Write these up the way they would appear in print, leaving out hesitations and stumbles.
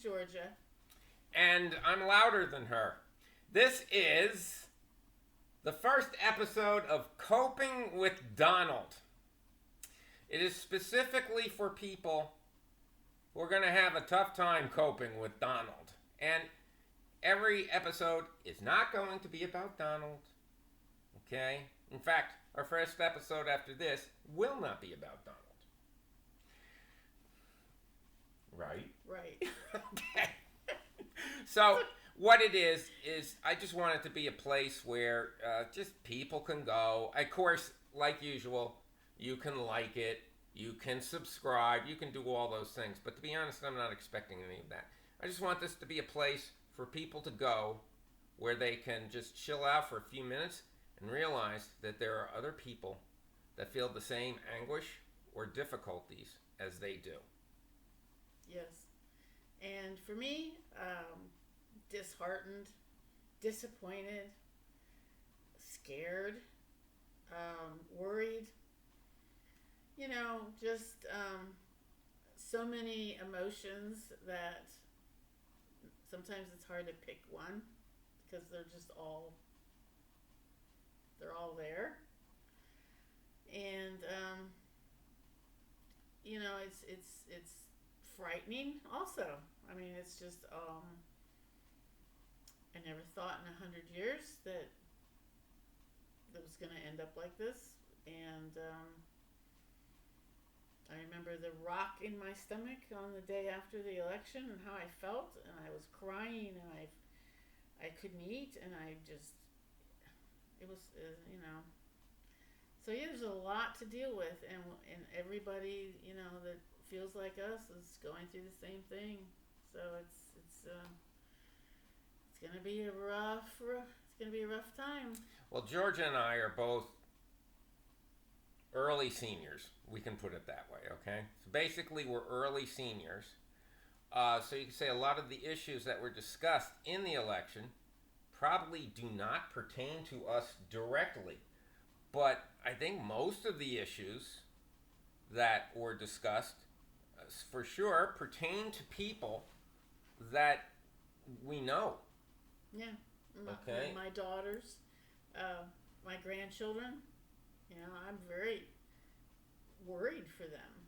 Georgia. And I'm louder than her. This is the first episode of Coping with Donald. It is specifically for people who are going to have a tough time coping with Donald. And every episode is not going to be about Donald. Okay? In fact, our first episode after this will not be about Donald. Right? Right. Okay. So, what it is I just want it to be a place where just people can go. Of course, like usual, you can like it, you can subscribe, you can do all those things. But to be honest, I'm not expecting any of that. I just want this to be a place for people to go where they can just chill out for a few minutes and realize that there are other people that feel the same anguish or difficulties as they do. Yes. And for me, disheartened, disappointed, scared, worried. Just so many emotions that sometimes it's hard to pick one because they're all there. And it's frightening also. I mean, it's just I never thought in 100 years that was going to end up like this. And I remember the rock in my stomach on the day after the election and how I felt, and I was crying, and I couldn't eat, and it was So yeah, there's a lot to deal with, and everybody that feels like us is going through the same thing. So it's gonna be a rough time. Well, Georgia and I are both early seniors. We can put it that way, okay? So basically, we're early seniors. So you can say a lot of the issues that were discussed in the election probably do not pertain to us directly. But I think most of the issues that were discussed, for sure, pertain to people that we know. Yeah. Okay. My daughters, my grandchildren. I'm very worried for them,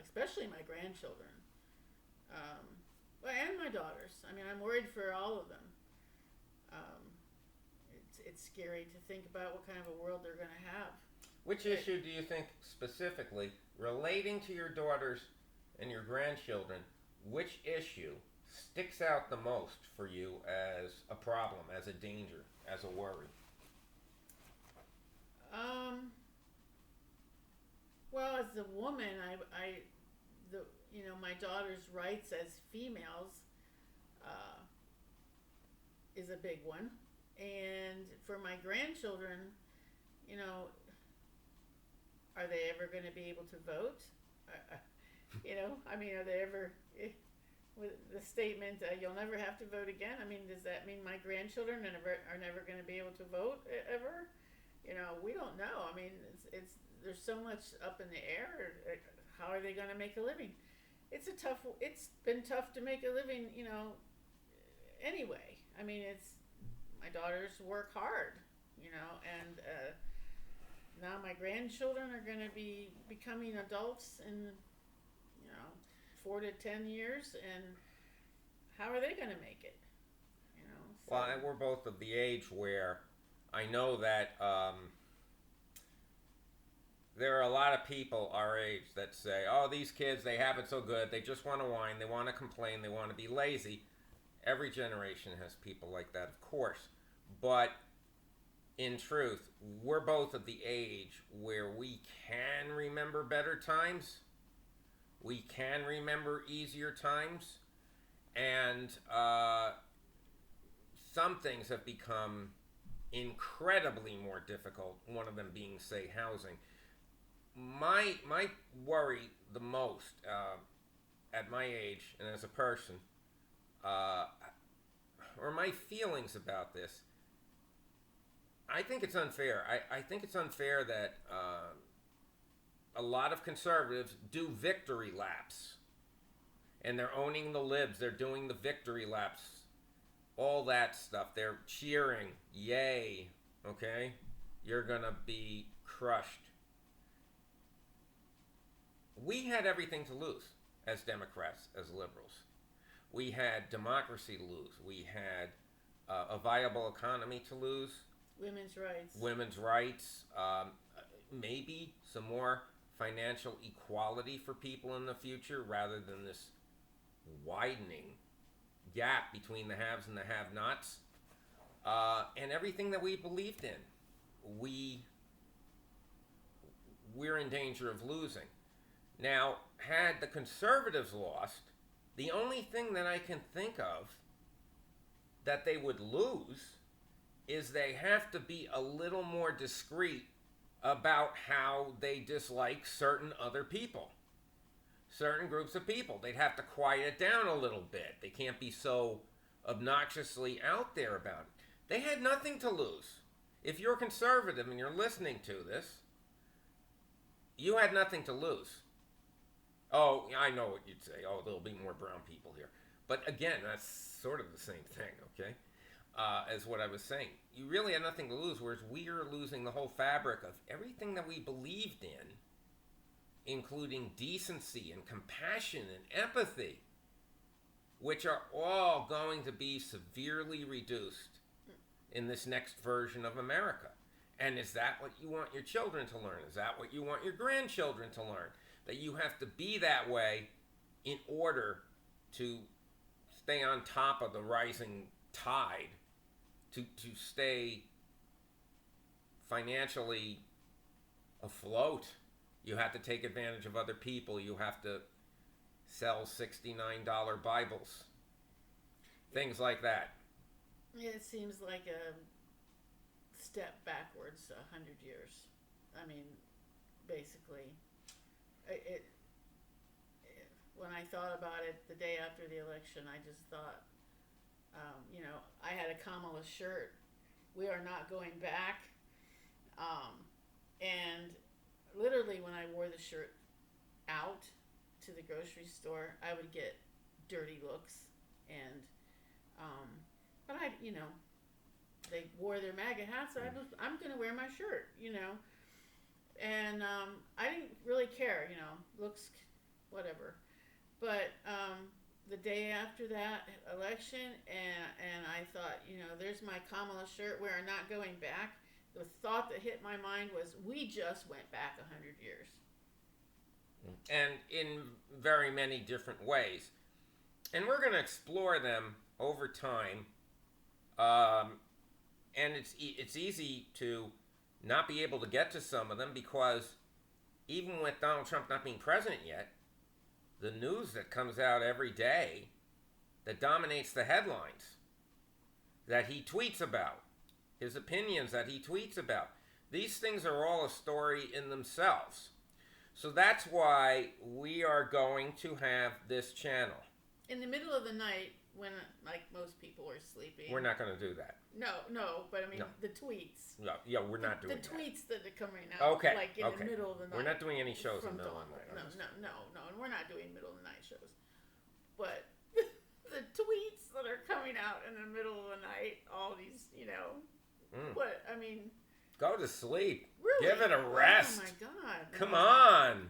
especially my grandchildren, and my daughters. I mean, I'm worried for all of them. It's scary to think about what kind of a world they're going to have. Which issue do you think specifically, relating to your daughters and your grandchildren, which issue sticks out the most for you as a problem, as a danger, as a worry? Well, as a woman, my daughter's rights as females is a big one, and for my grandchildren, are they ever going to be able to vote? I mean, are they ever? With the statement, "You'll never have to vote again." I mean, does that mean my grandchildren are never going to be able to vote ever? We don't know. I mean, there's so much up in the air. How are they going to make a living? It's been tough to make a living. Anyway, I mean, my daughters work hard. And now my grandchildren are going to be becoming adults in 4 to 10 years, and how are they going to make it? So. Well, we're both of the age where I know that there are a lot of people our age that say, "Oh, these kids, they have it so good. They just want to whine. They want to complain. They want to be lazy." Every generation has people like that, of course. But in truth, we're both of the age where we can remember better times. We can remember easier times. And some things have become incredibly more difficult, one of them being, say, housing. My worry the most at my age and as a person, or my feelings about this, I think it's unfair. I think it's unfair that a lot of conservatives do victory laps And they're owning the libs. They're doing the victory laps. All that stuff. They're cheering. Yay. Okay? You're going to be crushed. We had everything to lose as Democrats, as liberals. We had democracy to lose. We had a viable economy to lose. Women's rights. Maybe some more financial equality for people in the future rather than this widening gap between the haves and the have-nots. And everything that we believed in, we're in danger of losing. Now, had the conservatives lost, the only thing that I can think of that they would lose is they have to be a little more discreet about how they dislike certain other people, certain groups of people. They'd have to quiet it down a little bit. They can't be so obnoxiously out there about it. They had nothing to lose. If you're conservative and you're listening to this, you had nothing to lose. Oh, I know what you'd say. Oh, there'll be more brown people here. But again, that's sort of the same thing, okay? As what I was saying. You really had nothing to lose, whereas we are losing the whole fabric of everything that we believed in, including decency and compassion and empathy, which are all going to be severely reduced in this next version of America. And is that what you want your children to learn? Is that what you want your grandchildren to learn? That you have to be that way in order to stay on top of the rising tide, to stay financially afloat. You have to take advantage of other people. You have to sell $69 Bibles. Things like that. It seems like a step backwards 100 years. I mean, basically, when I thought about it the day after the election, I just thought, I had a Kamala shirt. We are not going back. And literally, when I wore the shirt out to the grocery store, I would get dirty looks. And, but they wore their MAGA hats. So I'm going to wear my shirt, And I didn't really care, looks, whatever. But the day after that election, and I thought, there's my Kamala shirt. We are not going back. The thought that hit my mind was, we just went back 100 years. And in very many different ways. And we're going to explore them over time. And it's easy to not be able to get to some of them because even with Donald Trump not being president yet, the news that comes out every day that dominates the headlines, that he tweets about, his opinions that he tweets about, these things are all a story in themselves. So that's why we are going to have this channel. In the middle of the night, when like most people are sleeping. We're not going to do that. No, but I mean the tweets. Yeah, we're not doing the that. tweets that are coming out. Okay. Like in the middle of the night. We're not doing any shows in the middle of the night. No, and we're not doing middle of the night shows. But the tweets that are coming out in the middle of the night, all these, what I mean. Go to sleep. Really? Give it a rest. Oh my God. Come on.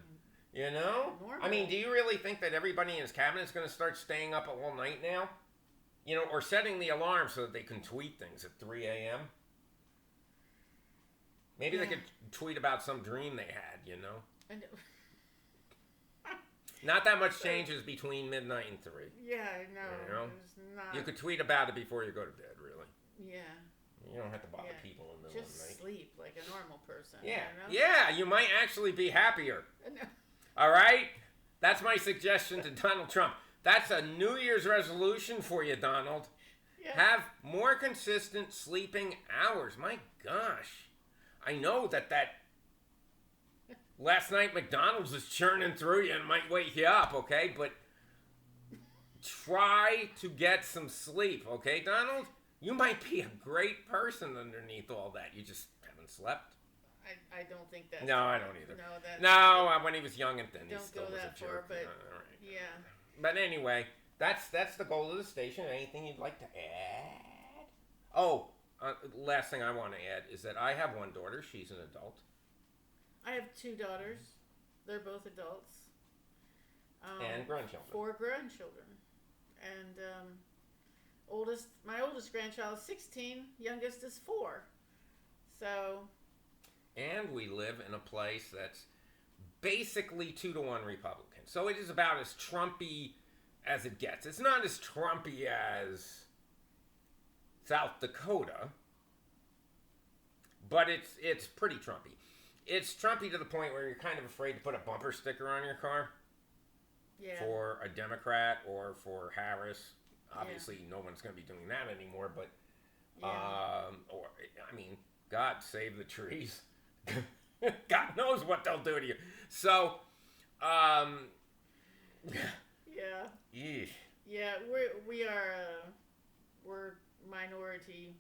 Normal. I mean, do you really think that everybody in his cabinet is going to start staying up all night now? Or setting the alarm so that they can tweet things at 3 a.m.? Maybe they could tweet about some dream they had, I know. Not that much changes between midnight and 3. Yeah, I know. It's not. You could tweet about it before you go to bed, really. Yeah. You don't have to bother people in the middle of the night. Just sleep like a normal person. Yeah. Yeah, you might actually be happier. No. All right? That's my suggestion to Donald Trump. That's a New Year's resolution for you, Donald. Yeah. Have more consistent sleeping hours. My gosh. I know that last night McDonald's is churning through you and might wake you up, okay? But try to get some sleep, okay, Donald? You might be a great person underneath all that. You just haven't slept. I don't think that. No, I don't either. No, No, when he was young and thin, he don't still go was that a far, jerk. but All right. yeah. But anyway, that's the goal of the station. Anything you'd like to add? Oh, last thing I want to add is that I have one daughter. She's an adult. I have 2 daughters. They're both adults. And grandchildren. 4 grandchildren. And my oldest grandchild is 16. Youngest is 4. So. And we live in a place that's basically 2-to-1 Republican. So it is about as Trumpy as it gets. It's not as Trumpy as South Dakota, but it's pretty Trumpy. It's Trumpy to the point where you're kind of afraid to put a bumper sticker on your car for a Democrat or for Harris. Obviously, no one's going to be doing that anymore, but God save the trees. God knows what they'll do to you. So, we're minority.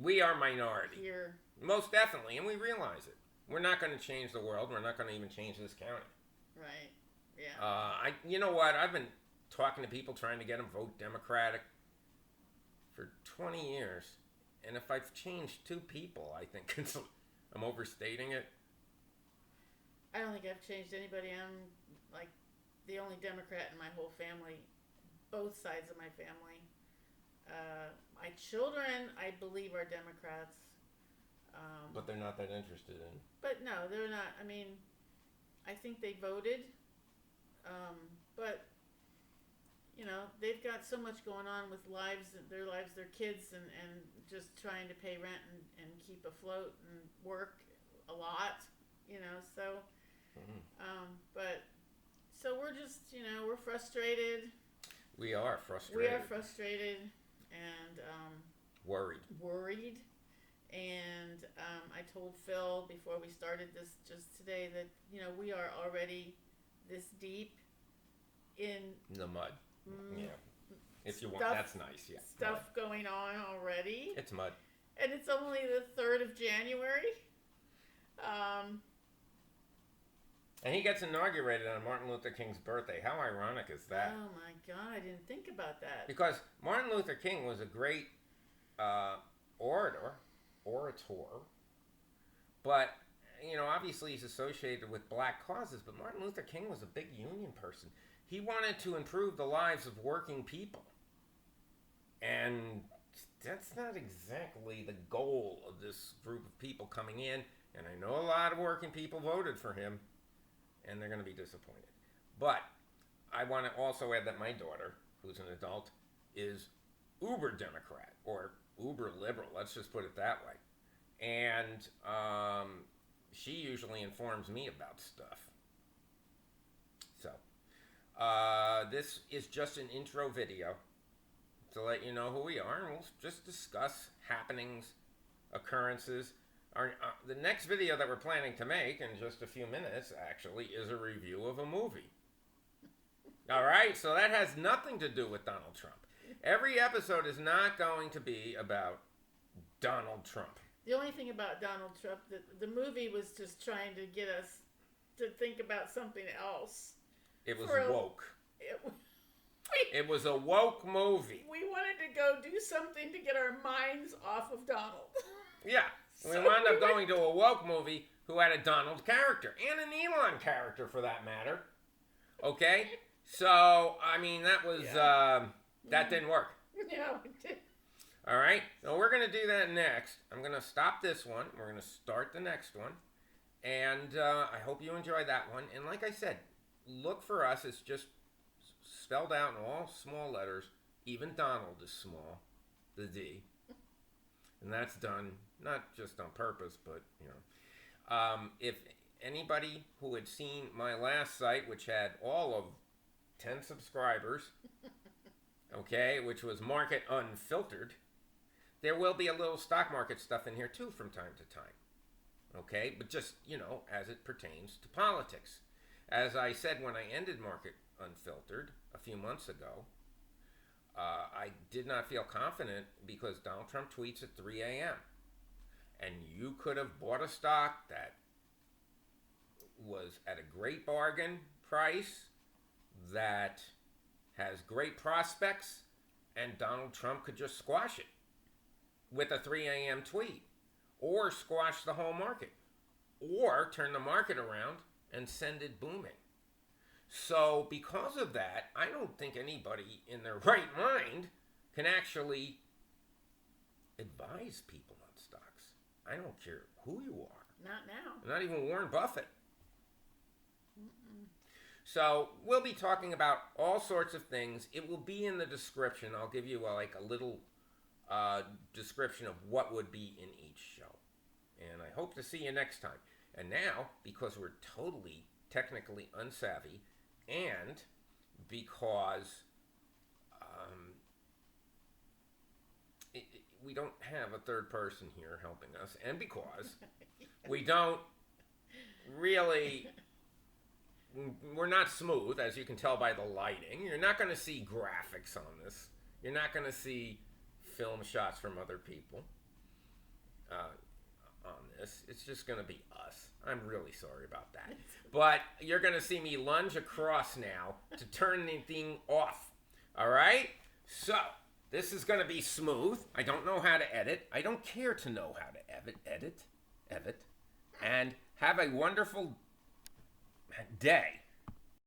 We are minority here, most definitely, and we realize it. We're not going to change the world. We're not going to even change this county. Right. Yeah. You know what? I've been talking to people trying to get them vote Democratic for 20 years, and if I've changed 2 people, I think I'm overstating it. I don't think I've changed anybody. I'm like the only Democrat in my whole family, both sides of my family. My children, I believe, are Democrats. But they're not that interested in. But no, they're not. I mean, I think they voted. But, they've got so much going on with their kids, and just trying to pay rent and keep afloat and work a lot, so. But so we're just, we're frustrated. We are frustrated. We are frustrated and worried. And I told Phil before we started this just today that, we are already this deep in the mud. Yeah. If you want, that's nice. Yeah. Stuff going on already. It's mud. And it's only the 3rd of January. And he gets inaugurated on Martin Luther King's birthday. How ironic is that? Oh my God, I didn't think about that. Because Martin Luther King was a great orator, but obviously he's associated with black causes, but Martin Luther King was a big union person. He wanted to improve the lives of working people. And that's not exactly the goal of this group of people coming in. And I know a lot of working people voted for him, and they're going to be disappointed. But I want to also add that my daughter, who's an adult, is uber Democrat, or uber liberal, let's just put it that way. And she usually informs me about stuff. So, this is just an intro video to let you know who we are, and we'll just discuss happenings, occurrences. The next video that we're planning to make in just a few minutes, actually, is a review of a movie. All right? So that has nothing to do with Donald Trump. Every episode is not going to be about Donald Trump. The only thing about Donald Trump, the movie was just trying to get us to think about something else. It was woke. It was a woke movie. We wanted to go do something to get our minds off of Donald. Yeah. We wound up going to a woke movie who had a Donald character, and an Elon character for that matter. Okay? So, I mean, that was, that didn't work. No, it didn't. All right? So we're going to do that next. I'm going to stop this one. We're going to start the next one. And I hope you enjoy that one. And like I said, look for us. It's just spelled out in all small letters. Even Donald is small. The D. And that's done, not just on purpose, but, if anybody who had seen my last site, which had all of 10 subscribers, okay, which was Market Unfiltered, there will be a little stock market stuff in here, too, from time to time. Okay, but just, as it pertains to politics. As I said when I ended Market Unfiltered a few months ago, I did not feel confident because Donald Trump tweets at 3 a.m. And you could have bought a stock that was at a great bargain price, that has great prospects, and Donald Trump could just squash it with a 3 a.m. tweet, or squash the whole market, or turn the market around and send it booming. So because of that, I don't think anybody in their right mind can actually advise people on stocks. I don't care who you are. Not now. Not even Warren Buffett. So we'll be talking about all sorts of things. It will be in the description. I'll give you a little description of what would be in each show. And I hope to see you next time. And now, because we're totally technically unsavvy, and because we don't have a third person here helping us, and because we don't really... We're not smooth, as you can tell by the lighting. You're not going to see graphics on this. You're not going to see film shots from other people on this. It's just going to be us. I'm really sorry about that. But you're going to see me lunge across now to turn the thing off. All right? So, this is going to be smooth. I don't know how to edit. I don't care to know how to edit. And have a wonderful day.